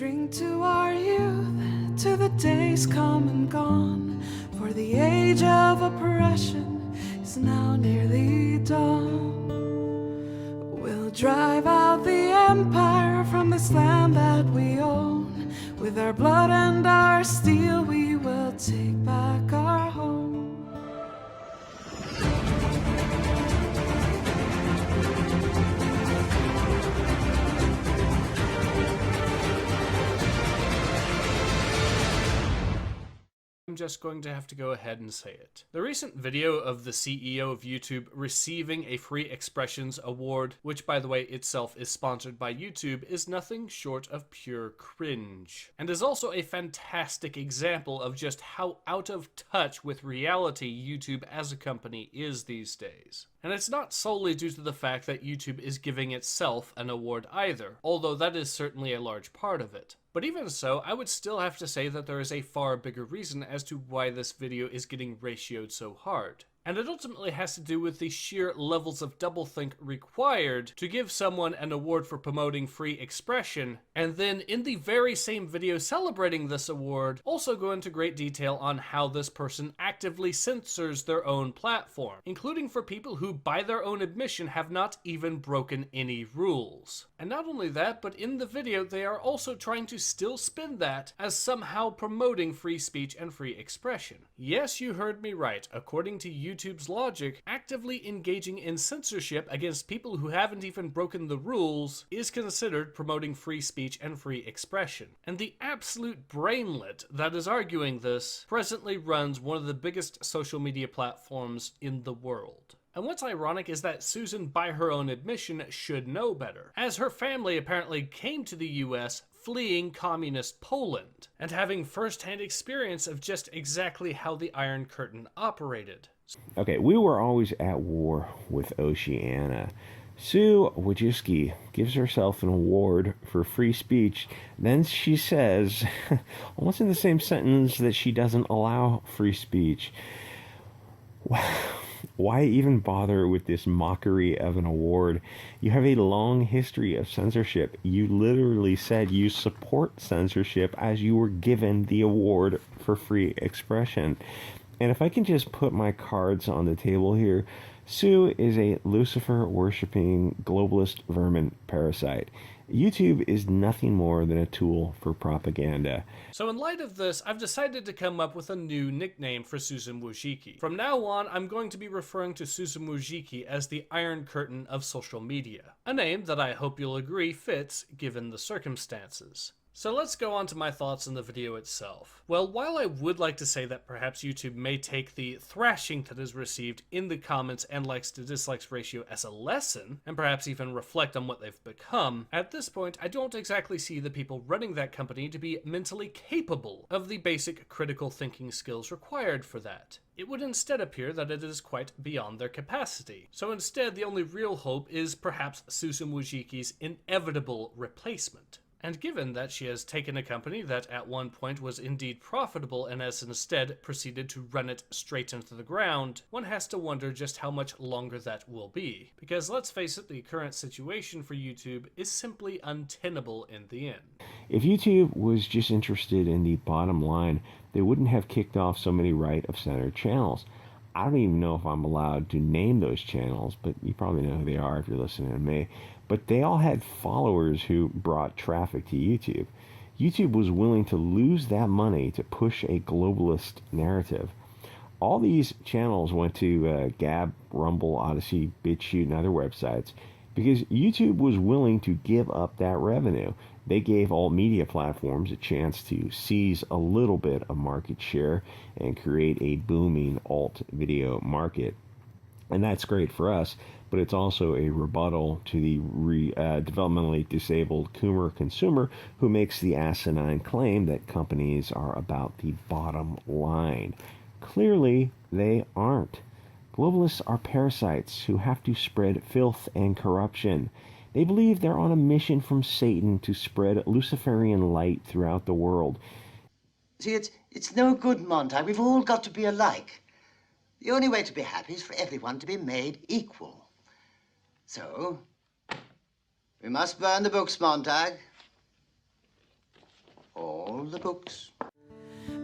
drink to our youth, to the days come and gone, for the age of oppression is now nearly done. We'll drive out the empire from this land that we own. With our blood and our steel we will take back our home. I'm just going to have to go ahead and say it. The recent video of the CEO of YouTube receiving a Free Expressions Award, which by the way itself is sponsored by YouTube, is nothing short of pure cringe. And is also a fantastic example of just how out of touch with reality YouTube as a company is these days. And it's not solely due to the fact that YouTube is giving itself an award either, although that is certainly a large part of it. But even so, I would still have to say that there is a far bigger reason as to why this video is getting ratioed so hard. And it ultimately has to do with the sheer levels of doublethink required to give someone an award for promoting free expression, and then in the very same video celebrating this award, also go into great detail on how this person actively censors their own platform, including for people who, by their own admission, have not even broken any rules. And not only that, but in the video they are also trying to still spin that as somehow promoting free speech and free expression. Yes, you heard me right. According to YouTube's logic, actively engaging in censorship against people who haven't even broken the rules is considered promoting free speech and free expression. And the absolute brainlet that is arguing this presently runs one of the biggest social media platforms in the world. And what's ironic is that Susan, by her own admission, should know better, as her family apparently came to the US fleeing communist Poland, and having first-hand experience of just exactly how the Iron Curtain operated. Okay, we were always at war with Oceania. Sue Wojcicki gives herself an award for free speech. Then she says, almost in the same sentence, that she doesn't allow free speech. Why even bother with this mockery of an award? You have a long history of censorship. You literally said you support censorship as you were given the award for free expression. And if I can just put my cards on the table here, Sue is a Lucifer-worshipping globalist vermin parasite. YouTube is nothing more than a tool for propaganda. So in light of this, I've decided to come up with a new nickname for Susan Wojcicki. From now on, I'm going to be referring to Susan Wojcicki as the Iron Curtain of social media. A name that I hope you'll agree fits given the circumstances. So let's go on to my thoughts on the video itself. Well, while I would like to say that perhaps YouTube may take the thrashing that is received in the comments and likes to dislikes ratio as a lesson, and perhaps even reflect on what they've become, at this point I don't exactly see the people running that company to be mentally capable of the basic critical thinking skills required for that. It would instead appear that it is quite beyond their capacity. So instead, the only real hope is perhaps Susan Wojcicki's inevitable replacement. And given that she has taken a company that at one point was indeed profitable and has instead proceeded to run it straight into the ground, one has to wonder just how much longer that will be. Because let's face it, the current situation for YouTube is simply untenable in the end. If YouTube was just interested in the bottom line, they wouldn't have kicked off so many right-of-center channels. I don't even know if I'm allowed to name those channels, but you probably know who they are if you're listening to me. But they all had followers who brought traffic to YouTube. YouTube was willing to lose that money to push a globalist narrative. All these channels went to Gab, Rumble, Odyssey, BitChute, and other websites because YouTube was willing to give up that revenue. They gave all media platforms a chance to seize a little bit of market share and create a booming alt video market. And that's great for us, but it's also a rebuttal to the developmentally disabled Coomer consumer who makes the asinine claim that companies are about the bottom line. Clearly, they aren't. Globalists are parasites who have to spread filth and corruption. They believe they're on a mission from Satan to spread Luciferian light throughout the world. See, it's no good, Montag. We've all got to be alike. The only way to be happy is for everyone to be made equal. So, we must burn the books, Montag. all the books.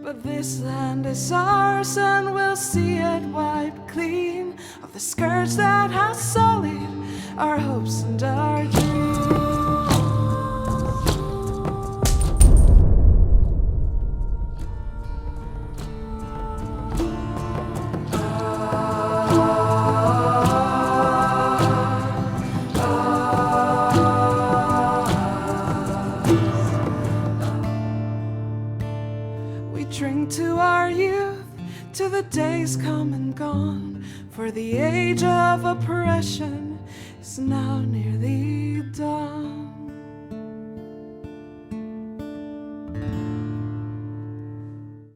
But this land is ours and we'll see it wiped clean of the scourge that has sullied our hopes and our dreams. We drink to our youth, to the days come and gone, for the age of oppression is now nearly done.